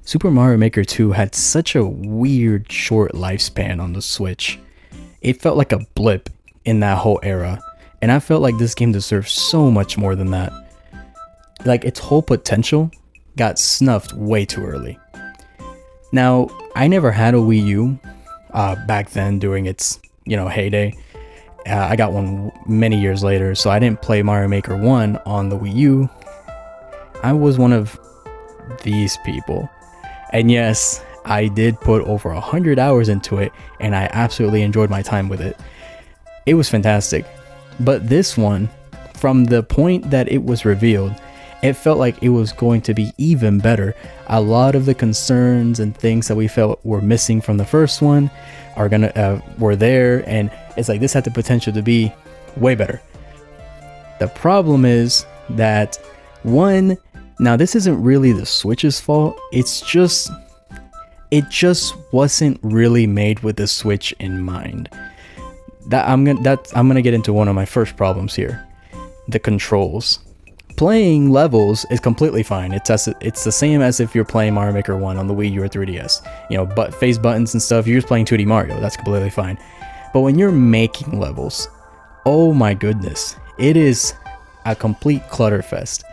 Super Mario Maker 2 had such a weird short lifespan on the Switch. It felt like a blip in that whole era, and I felt like this game deserved so much more than that. Like, its whole potential got snuffed way too early. Now, I never had a Wii U back then during its, heyday. I got one many years later, so I didn't play Mario Maker 1 on the Wii U. I was one of these people. And yes, I did put over 100 hours into it, and I absolutely enjoyed my time with it. It was fantastic. But this one, from the point that it was revealed, it felt like it was going to be even better. A lot of the concerns and things that we felt were missing from the first one were there, and it's like this had the potential to be way better. The problem is that now this isn't really the Switch's fault. It just wasn't really made with the Switch in mind. I'm gonna get into one of my first problems here. The controls. Playing levels is completely fine. It's the same as if you're playing Mario Maker 1 on the Wii U or 3DS. But face buttons and stuff, you're just playing 2D Mario. That's completely fine. But when you're making levels, oh my goodness, it is a complete clutterfest.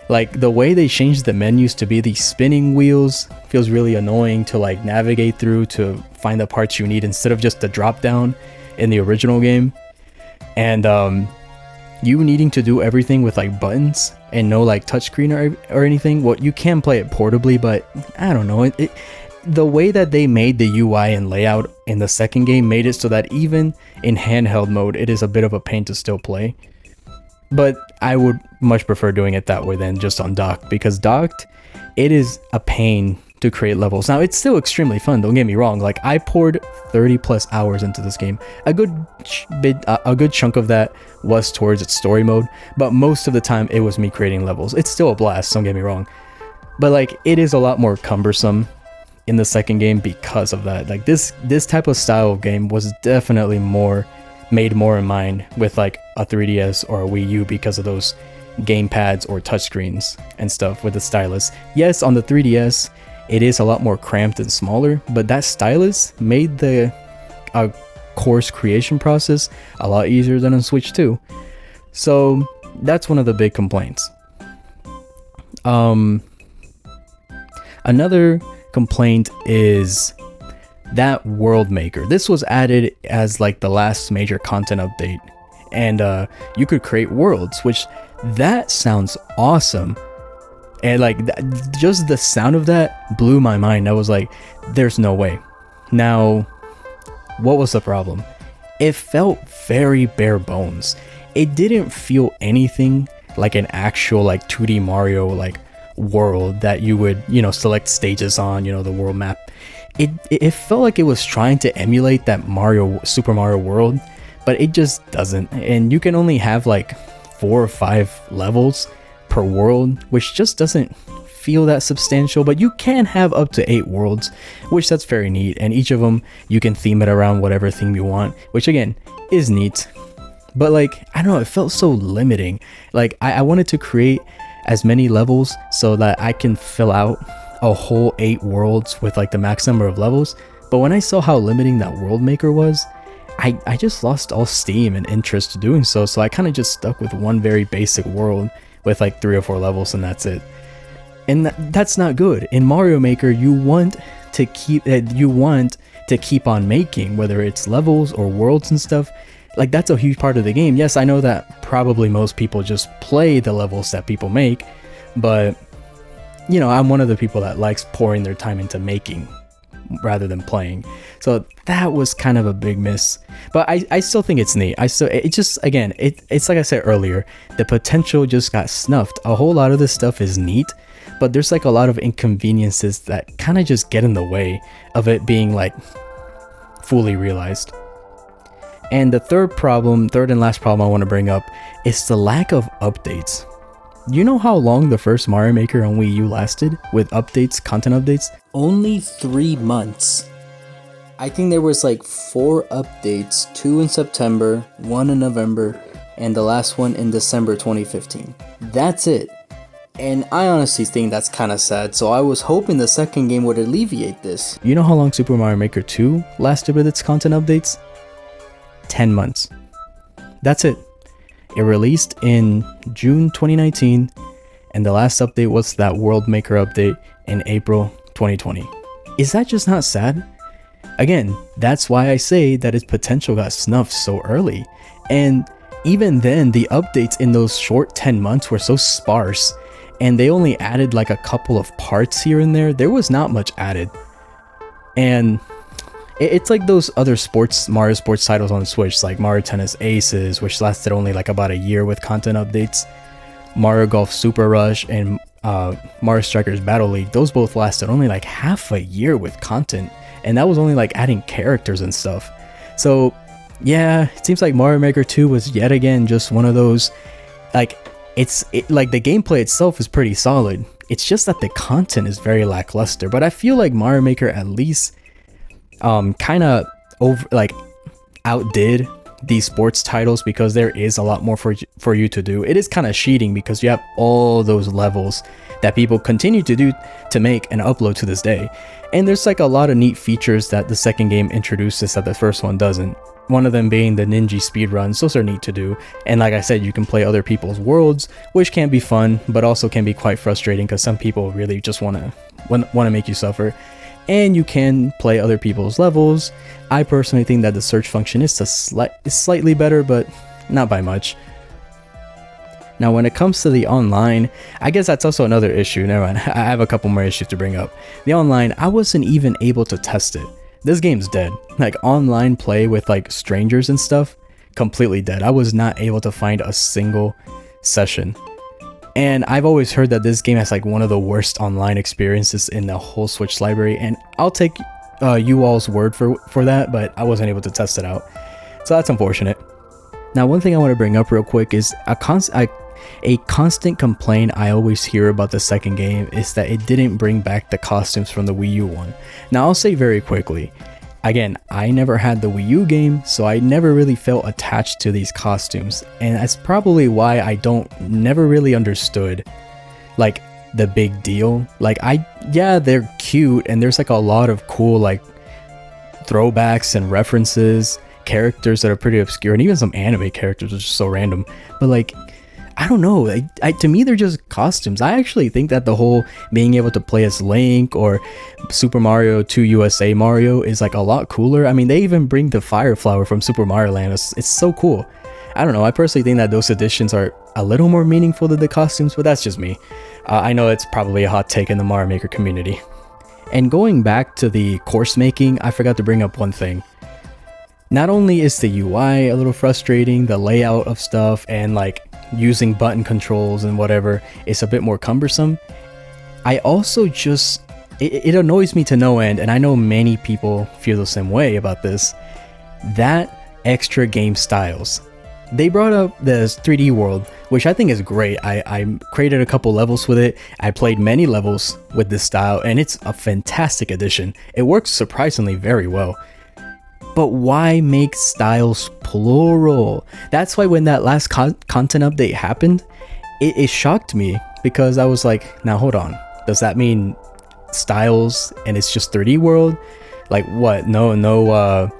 Like, the way they changed the menus to be these spinning wheels feels really annoying to like navigate through to find the parts you need instead of just the drop down in the original game. And you needing to do everything with like buttons and no like touchscreen or anything. Well, you can play it portably, but I don't know. The way that they made the UI and layout in the second game made it so that even in handheld mode, it is a bit of a pain to still play. But I would much prefer doing it that way than just on docked, because docked, it is a pain to create levels. Now, it's still extremely fun, don't get me wrong. Like, I poured 30 plus hours into this game. A good chunk of that was towards its story mode, but most of the time it was me creating levels. It's still a blast, don't get me wrong. But like, it is a lot more cumbersome in the second game because of that. Like, this type of style of game was definitely made more in mind with like a 3DS or a Wii U because of those game pads or touchscreens and stuff with the stylus. Yes, on the 3DS, it is a lot more cramped and smaller, but that stylus made the course creation process a lot easier than on Switch 2. So that's one of the big complaints. Another complaint is that World Maker. This was added as like the last major content update, and you could create worlds, which that sounds awesome. And like just the sound of that blew my mind. I was like, there's no way. Now, what was the problem? It felt very bare bones. It didn't feel anything like an actual like 2D Mario like world that you would, select stages on, the world map. It felt like it was trying to emulate that Super Mario World, but it just doesn't. And you can only have like 4 or 5 levels per world, which just doesn't feel that substantial. But you can have up to 8 worlds, which that's very neat. And each of them, you can theme it around whatever theme you want, which again is neat. But like, I don't know, it felt so limiting. Like, I wanted to create as many levels so that I can fill out a whole 8 worlds with like the max number of levels. But when I saw how limiting that World Maker was, I just lost all steam and interest to doing so. So I kind of just stuck with one very basic world with like 3 or 4 levels, and that's it. And that's not good. In Mario Maker, you want to keep on making, whether it's levels or worlds and stuff. Like, that's a huge part of the game. Yes, I know that probably most people just play the levels that people make, but I'm one of the people that likes pouring their time into making rather than playing. So that was kind of a big miss, but I still think it's neat. It's like I said earlier, the potential just got snuffed. A whole lot of this stuff is neat, but there's like a lot of inconveniences that kind of just get in the way of it being like fully realized. And the third and last problem I want to bring up is the lack of updates. You know how long the first Mario Maker on Wii U lasted with updates, content updates? Only 3 months. I think there was like 4 updates, 2 in September, 1 in November, and the last one in December 2015. That's it. And I honestly think that's kind of sad, so I was hoping the second game would alleviate this. You know how long Super Mario Maker 2 lasted with its content updates? 10 months. That's it. It released in June 2019, and the last update was that World Maker update in April 2020. Is that just not sad? Again, that's why I say that its potential got snuffed so early. And even then, the updates in those short 10 months were so sparse, and they only added like a couple of parts here and there. There was not much added. And it's like those other Mario sports titles on Switch, like Mario Tennis Aces, which lasted only like about a year with content updates. Mario Golf Super Rush and Mario Strikers Battle League, those both lasted only like half a year with content, and that was only like adding characters and stuff. So yeah, it seems like Mario Maker 2 was yet again just one of those, like, like the gameplay itself is pretty solid. It's just that the content is very lackluster. But I feel like Mario Maker at least kind of outdid these sports titles, because there is a lot more for you to do. It is kind of cheating because you have all those levels that people continue to do to make and upload to this day. And there's like a lot of neat features that the second game introduces that the first one doesn't. One of them being the ninja speedruns. Those are neat to do. And like I said, you can play other people's worlds, which can be fun, but also can be quite frustrating because some people really just want to make you suffer. And you can play other people's levels. I personally think that the search function is slightly better, but not by much. Now, when it comes to the online, I guess that's also another issue. Never mind, I have a couple more issues to bring up. The online, I wasn't even able to test it. This game's dead. Like, online play with like strangers and stuff, completely dead. I was not able to find a single session. And I've always heard that this game has like one of the worst online experiences in the whole Switch library, and I'll take you all's word for that, but I wasn't able to test it out. So that's unfortunate. Now, one thing I want to bring up real quick is a constant complaint I always hear about the second game is that it didn't bring back the costumes from the Wii U one. Now, I'll say very quickly, again, I never had the Wii U game, so I never really felt attached to these costumes, and that's probably why I never really understood like the big deal. Like, yeah, they're cute, and there's like a lot of cool like throwbacks and references, characters that are pretty obscure, and even some anime characters which are so random, but like, I don't know, to me they're just costumes. I actually think that the whole being able to play as Link or Super Mario 2 USA Mario is like a lot cooler. I mean, they even bring the Fire Flower from Super Mario Land. It's so cool. I don't know, I personally think that those additions are a little more meaningful than the costumes, but that's just me. I know it's probably a hot take in the Mario Maker community. And going back to the course making, I forgot to bring up one thing. Not only is the UI a little frustrating, the layout of stuff and like using button controls and whatever is a bit more cumbersome, I also just, it annoys me to no end, and I know many people feel the same way about this, that extra game styles. They brought up this 3D world, which I think is great. I created a couple levels with it. I played many levels with this style, and it's a fantastic addition. It works surprisingly very well. But why make styles plural? That's why when that last content update happened, it shocked me, because I was like, now hold on, does that mean styles and it's just 3D world? Like what? No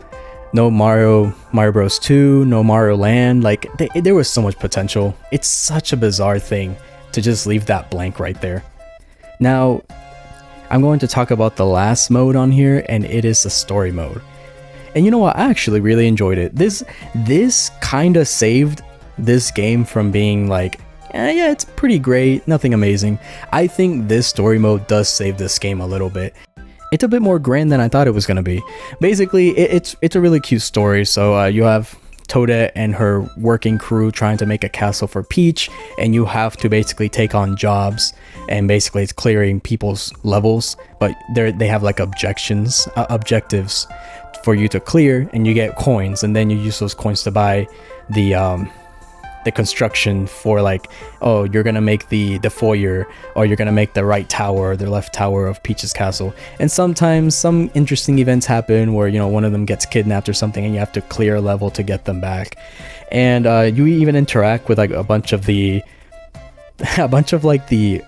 Mario Bros 2, no Mario Land. Like there was so much potential. It's such a bizarre thing to just leave that blank right there. Now I'm going to talk about the last mode on here, and it is the story mode. And you know what? I actually really enjoyed it. This kind of saved this game from being like, yeah, it's pretty great, nothing amazing. I think this story mode does save this game a little bit. It's a bit more grand than I thought it was going to be. Basically, it's a really cute story. So you have Toadette and her working crew trying to make a castle for Peach, and you have to basically take on jobs, and basically it's clearing people's levels, but they have like objectives for you to clear, and you get coins, and then you use those coins to buy the construction for, like, oh, you're gonna make the foyer, or you're gonna make the right tower or the left tower of Peach's castle. And sometimes some interesting events happen where, you know, one of them gets kidnapped or something, and you have to clear a level to get them back. And you even interact with like a bunch of like the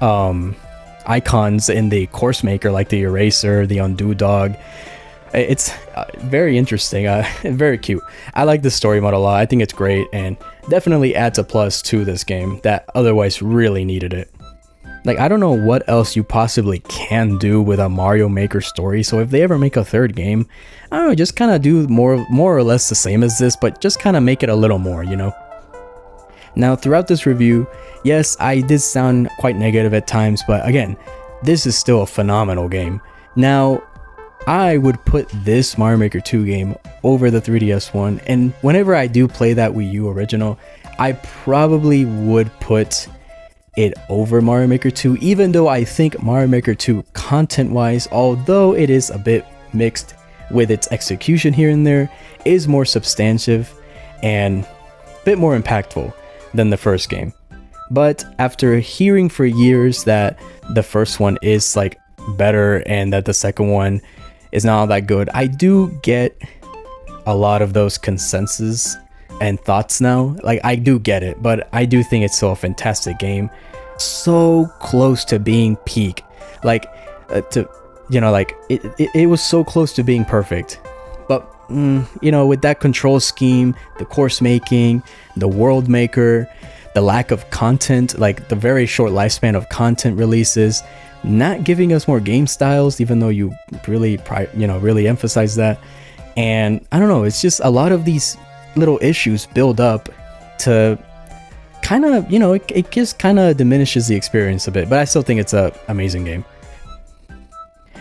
icons in the course maker, like the eraser, the undo dog. It's very interesting, very cute. I like the story mode a lot. I think it's great and definitely adds a plus to this game that otherwise really needed it. Like, I don't know what else you possibly can do with a Mario Maker story, so if they ever make a third game, I don't know, just kind of do more or less the same as this, but just kind of make it a little more, you know? Now, throughout this review, yes, I did sound quite negative at times, but again, this is still a phenomenal game. Now, I would put this Mario Maker 2 game over the 3DS one, and whenever I do play that Wii U original, I probably would put it over Mario Maker 2, even though I think Mario Maker 2 content-wise, although it is a bit mixed with its execution here and there, is more substantive and a bit more impactful than the first game. But after hearing for years that the first one is like better and that the second one is not all that good, I do get a lot of those consensus and thoughts now. Like, I do get it, but I do think it's still a fantastic game, so close to being peak, like it was so close to being perfect. But you know, with that control scheme, the course making, the world maker, the lack of content, like the very short lifespan of content releases, not giving us more game styles, even though you really emphasize that. And I don't know, it's just a lot of these little issues build up to kind of, you know, it just kind of diminishes the experience a bit, but I still think it's an amazing game.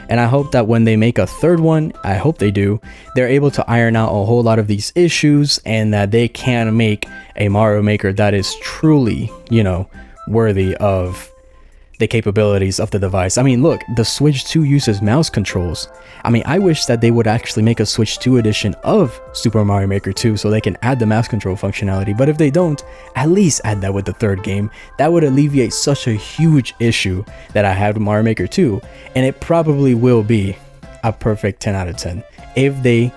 And I hope that when they make a third one, I hope they do, they're able to iron out a whole lot of these issues and that they can make a Mario Maker that is truly, you know, worthy of the capabilities of the device. I mean, look, the Switch 2 uses mouse controls. I mean, I wish that they would actually make a Switch 2 edition of Super Mario Maker 2 so they can add the mouse control functionality, but if they don't, at least add that with the third game. That would alleviate such a huge issue that I had with Mario Maker 2, and it probably will be a perfect 10 out of 10 if they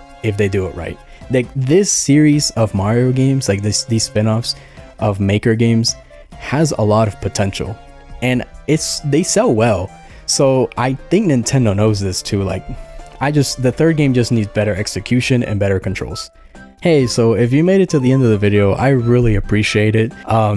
do it right. Like, this series of Mario games, like these spin-offs of Maker games, has a lot of potential. And they sell well, so I think Nintendo knows this too. Like, the third game just needs better execution and better controls. Hey, so if you made it to the end of the video, I really appreciate it.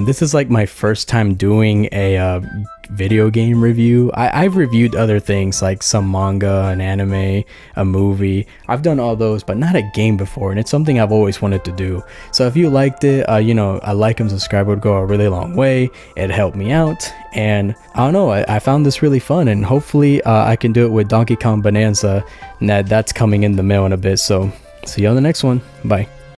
This is like my first time doing a video game review. I've reviewed other things like some manga, an anime, a movie. I've done all those, but not a game before, and it's something I've always wanted to do. So if you liked it, you know, a like and subscribe would go a really long way. It helped me out, and I don't know, I found this really fun, and hopefully I can do it with Donkey Kong Bonanza, and that's coming in the mail in a bit. So see you on the next one. Bye.